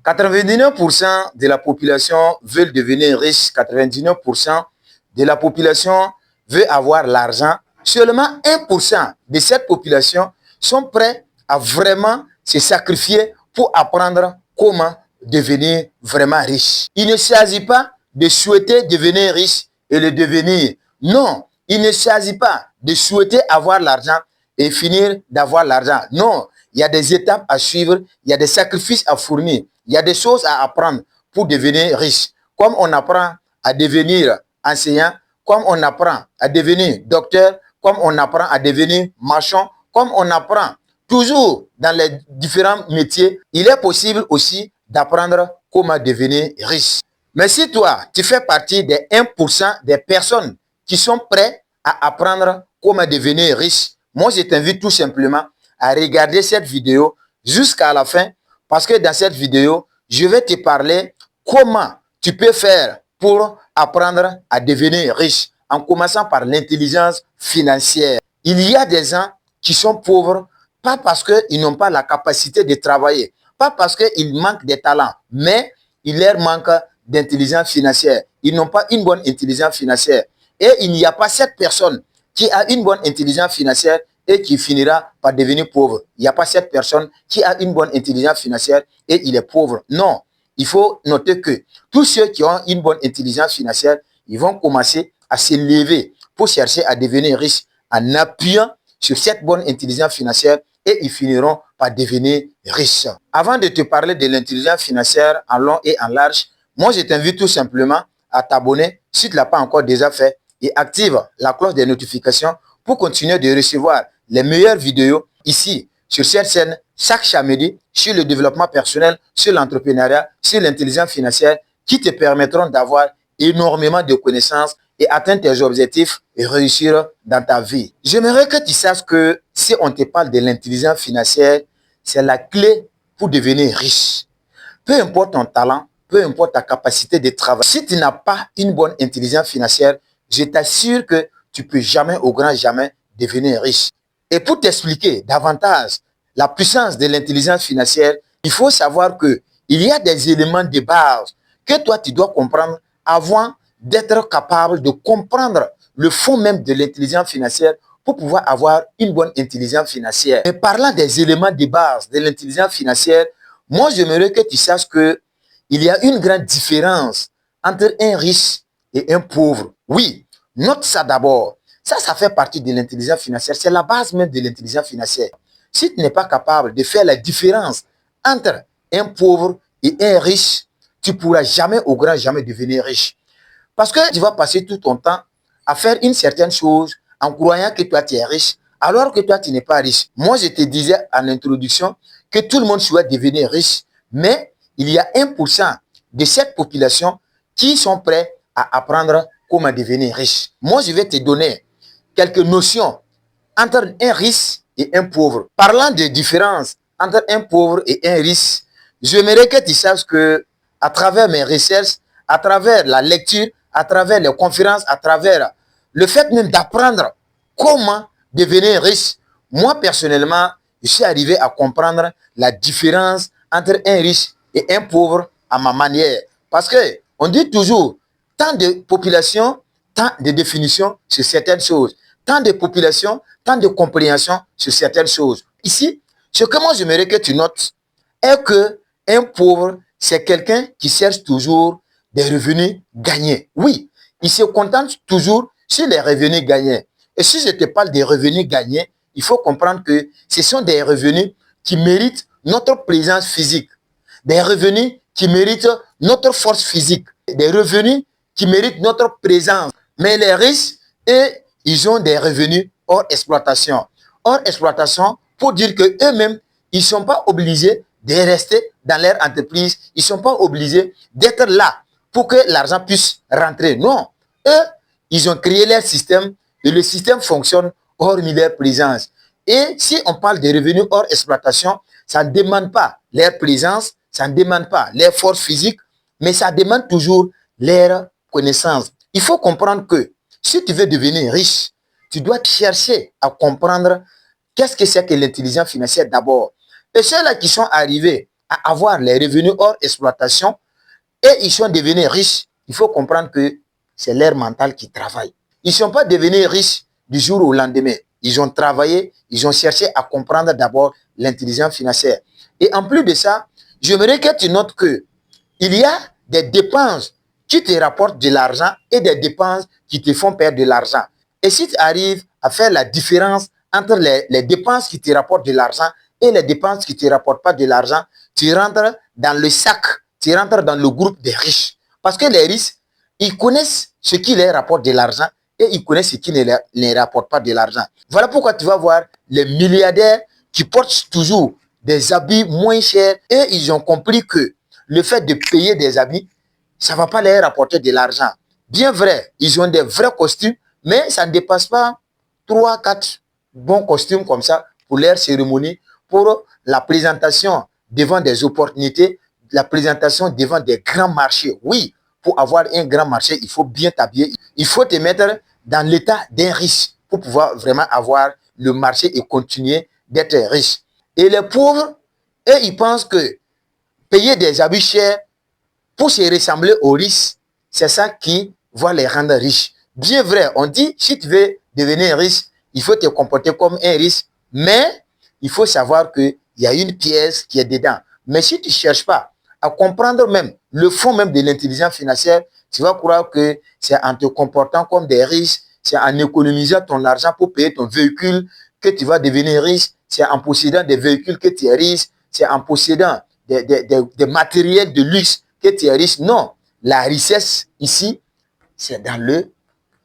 99% de la population veut devenir riche, 99% de la population veut avoir l'argent. Seulement 1% de cette population sont prêts à vraiment se sacrifier pour apprendre comment devenir vraiment riche. Il ne s'agit pas de souhaiter devenir riche et le devenir. Non, il ne s'agit pas de souhaiter avoir l'argent et finir d'avoir l'argent. Non, il y a des étapes à suivre, il y a des sacrifices à fournir, il y a des choses à apprendre pour devenir riche. Comme on apprend à devenir enseignant, comme on apprend à devenir docteur, comme on apprend à devenir marchand, comme on apprend toujours dans les différents métiers, il est possible aussi d'apprendre comment devenir riche. Mais si toi, tu fais partie des 1% des personnes qui sont prêtes à apprendre comment devenir riche, moi, je t'invite tout simplement à regarder cette vidéo jusqu'à la fin parce que dans cette vidéo, je vais te parler comment tu peux faire pour apprendre à devenir riche en commençant par l'intelligence financière. Il y a des gens qui sont pauvres pas parce qu'ils n'ont pas la capacité de travailler, pas parce qu'ils manquent de talent, mais il leur manque d'intelligence financière. Ils n'ont pas une bonne intelligence financière. Et il n'y a pas cette personne qui a une bonne intelligence financière et qui finira par devenir pauvre. Il n'y a pas cette personne qui a une bonne intelligence financière et il est pauvre. Non, il faut noter que tous ceux qui ont une bonne intelligence financière, ils vont commencer à se lever pour chercher à devenir riches en appuyant sur cette bonne intelligence financière et ils finiront par devenir riches. Avant de te parler de l'intelligence financière en long et en large, moi je t'invite tout simplement à t'abonner si tu ne l'as pas encore déjà fait et active la cloche des notifications pour continuer de recevoir les meilleures vidéos ici sur cette chaîne chaque samedi sur le développement personnel, sur l'entrepreneuriat, sur l'intelligence financière qui te permettront d'avoir énormément de connaissances et atteindre tes objectifs et réussir dans ta vie. J'aimerais que tu saches que si on te parle de l'intelligence financière, c'est la clé pour devenir riche. Peu importe ton talent, peu importe ta capacité de travail, si tu n'as pas une bonne intelligence financière, je t'assure que tu ne peux jamais, au grand jamais, devenir riche. Et pour t'expliquer davantage la puissance de l'intelligence financière, il faut savoir qu'il y a des éléments de base que toi, tu dois comprendre avant d'être capable de comprendre le fond même de l'intelligence financière pour pouvoir avoir une bonne intelligence financière. Et parlant des éléments de base de l'intelligence financière, moi, j'aimerais que tu saches qu'il y a une grande différence entre un riche et un pauvre. Oui, note ça d'abord. Ça fait partie de l'intelligence financière. C'est la base même de l'intelligence financière. Si tu n'es pas capable de faire la différence entre un pauvre et un riche, tu ne pourras jamais, au grand jamais, devenir riche. Parce que tu vas passer tout ton temps à faire une certaine chose en croyant que toi, tu es riche, alors que toi, tu n'es pas riche. Moi, je te disais en introduction que tout le monde souhaite devenir riche, mais il y a 1% de cette population qui sont prêts à apprendre comment devenir riche. Moi, je vais te donner quelques notions entre un riche et un pauvre. Parlant de différence entre un pauvre et un riche, j'aimerais que tu saches que à travers mes recherches, à travers la lecture, à travers les conférences, à travers le fait même d'apprendre comment devenir riche, moi personnellement, je suis arrivé à comprendre la différence entre un riche et un pauvre à ma manière. Parce que on dit toujours, tant de population, tant de définitions sur certaines choses. Tant de population, tant de compréhension sur certaines choses. Ici, ce que moi j'aimerais que tu notes est que un pauvre, c'est quelqu'un qui cherche toujours des revenus gagnés. Oui, il se contente toujours sur les revenus gagnés. Et si je te parle des revenus gagnés, il faut comprendre que ce sont des revenus qui méritent notre présence physique, des revenus qui méritent notre force physique, des revenus qui méritent notre présence. Mais les riches, et ils ont des revenus hors exploitation. Hors exploitation pour dire qu'eux-mêmes, ils ne sont pas obligés de rester dans leur entreprise. Ils ne sont pas obligés d'être là pour que l'argent puisse rentrer. Non. Eux, ils ont créé leur système et le système fonctionne hormis leur présence. Et si on parle de revenus hors exploitation, ça ne demande pas leur présence, ça ne demande pas leur force physique, mais ça demande toujours leur connaissance. Il faut comprendre que si tu veux devenir riche, tu dois chercher à comprendre qu'est-ce que c'est que l'intelligence financière d'abord. Et ceux-là qui sont arrivés à avoir les revenus hors exploitation et ils sont devenus riches, il faut comprendre que c'est leur mental qui travaille. Ils ne sont pas devenus riches du jour au lendemain. Ils ont travaillé, ils ont cherché à comprendre d'abord l'intelligence financière. Et en plus de ça, j'aimerais que tu notes que il y a des dépenses qui te rapportent de l'argent et des dépenses qui te font perdre de l'argent. Et si tu arrives à faire la différence entre les dépenses qui te rapportent de l'argent et les dépenses qui ne te rapportent pas de l'argent, tu rentres dans le sac, tu rentres dans le groupe des riches. Parce que les riches, ils connaissent ce qui leur rapporte de l'argent et ils connaissent ce qui ne leur rapporte pas de l'argent. Voilà pourquoi tu vas voir les milliardaires qui portent toujours des habits moins chers et ils ont compris que le fait de payer des habits, ça ne va pas leur rapporter de l'argent. Bien vrai, ils ont des vrais costumes, mais ça ne dépasse pas 3, 4 bons costumes comme ça pour leur cérémonie, pour la présentation devant des opportunités, la présentation devant des grands marchés. Oui, pour avoir un grand marché, il faut bien t'habiller. Il faut te mettre dans l'état d'un riche pour pouvoir vraiment avoir le marché et continuer d'être riche. Et les pauvres, eux, ils pensent que payer des habits chers pour se ressembler aux riches, c'est ça qui va les rendre riches. Bien vrai, on dit, si tu veux devenir riche, il faut te comporter comme un riche, mais il faut savoir qu'il y a une pièce qui est dedans. Mais si tu ne cherches pas à comprendre même le fond même de l'intelligence financière, tu vas croire que c'est en te comportant comme des riches, c'est en économisant ton argent pour payer ton véhicule que tu vas devenir riche, c'est en possédant des véhicules que tu es riche, c'est en possédant des matériels de luxe que tu es riche. Non, la richesse ici, c'est dans le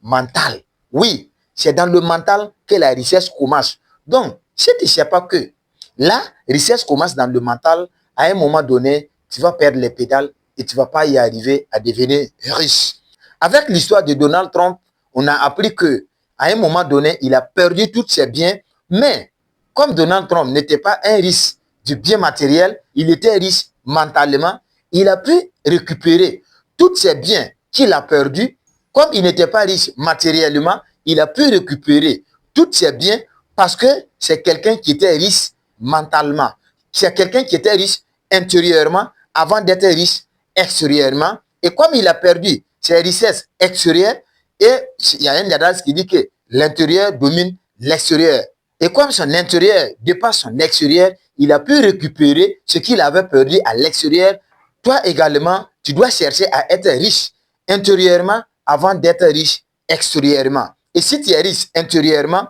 mental. Oui, c'est dans le mental que la richesse commence. Donc, si tu ne sais pas que la richesse commence dans le mental, à un moment donné, tu vas perdre les pédales et tu ne vas pas y arriver à devenir riche. Avec l'histoire de Donald Trump, on a appris que à un moment donné, il a perdu tous ses biens, mais comme Donald Trump n'était pas un riche du bien matériel, il était riche mentalement, il a pu récupérer tous ses biens qu'il a perdus. Comme il n'était pas riche matériellement, il a pu récupérer tous ses biens parce que c'est quelqu'un qui était riche mentalement. C'est quelqu'un qui était riche intérieurement avant d'être riche extérieurement. Et comme il a perdu ses richesses extérieures, et il y a un adage qui dit que l'intérieur domine l'extérieur. Et comme son intérieur dépasse son extérieur, il a pu récupérer ce qu'il avait perdu à l'extérieur. Toi également, tu dois chercher à être riche intérieurement avant d'être riche extérieurement. Et si tu es riche intérieurement,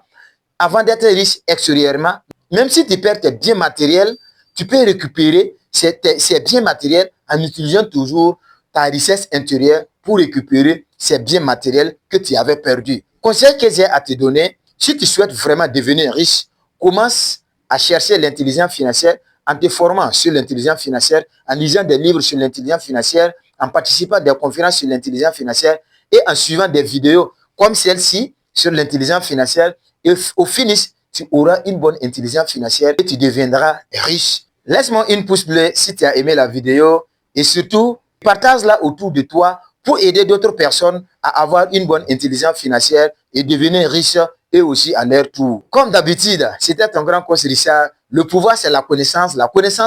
avant d'être riche extérieurement, même si tu perds tes biens matériels, tu peux récupérer ces biens matériels en utilisant toujours ta richesse intérieure pour récupérer ces biens matériels que tu avais perdus. Conseil que j'ai à te donner, si tu souhaites vraiment devenir riche, commence à chercher l'intelligence financière en te formant sur l'intelligence financière, en lisant des livres sur l'intelligence financière, en participant à des conférences sur l'intelligence financière et en suivant des vidéos comme celle-ci sur l'intelligence financière. Et au finish, tu auras une bonne intelligence financière et tu deviendras riche. Laisse-moi une pouce bleu si tu as aimé la vidéo et surtout, partage-la autour de toi pour aider d'autres personnes à avoir une bonne intelligence financière et devenir riche et aussi à leur tour. Comme d'habitude, c'était ton grand coach Richard. Le pouvoir, c'est la connaissance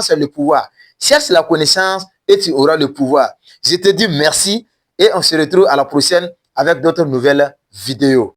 c'est le pouvoir. Cherche la connaissance et tu auras le pouvoir. Je te dis merci et on se retrouve à la prochaine avec d'autres nouvelles vidéos.